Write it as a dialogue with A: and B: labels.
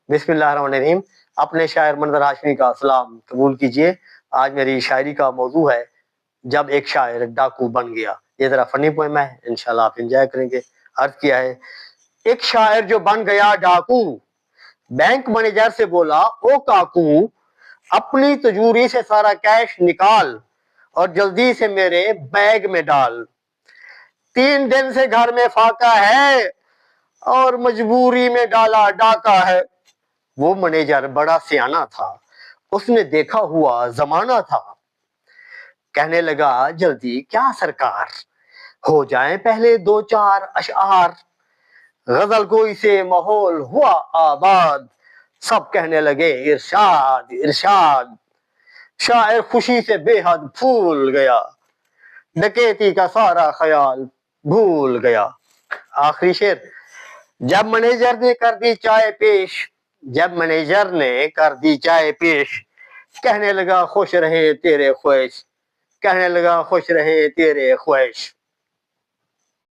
A: बिस्मिल्लाहिर्रहमानिर्रहीम। अपने शायर मंजर हाशमी का सलाम कबूल कीजिए। आज मेरी शायरी का मौजू है जब एक शायर डाकू बन गया। ये जरा फनी पोएम है, इंशाल्लाह आप एंजॉय करेंगे। अर्ज किया है, एक शायर जो बन गया डाकू, बैंक मैनेजर से बोला ओ काकू, अपनी तिजोरी से सारा कैश निकाल और जल्दी से मेरे बैग में डाल। 3 दिन से घर में फाका है और मजबूरी में डाला डाका है। वो मैनेजर बड़ा सियाना था, उसने देखा हुआ जमाना था। कहने लगा जल्दी क्या सरकार, हो जाए पहले 2-4 अशआर। गजल गोई से माहौल हुआ आबाद, सब कहने लगे इरशाद इरशाद। शायर खुशी से बेहद फूल गया, डकैती का सारा ख्याल भूल गया। आखिरी शेर, जब मैनेजर ने कर दी चाय पेश, जब मैनेजर ने कर दी चाय पेश, कहने लगा खुश रहे तेरे ख्वाहिश, कहने लगा खुश रहे तेरे ख्वाहिश।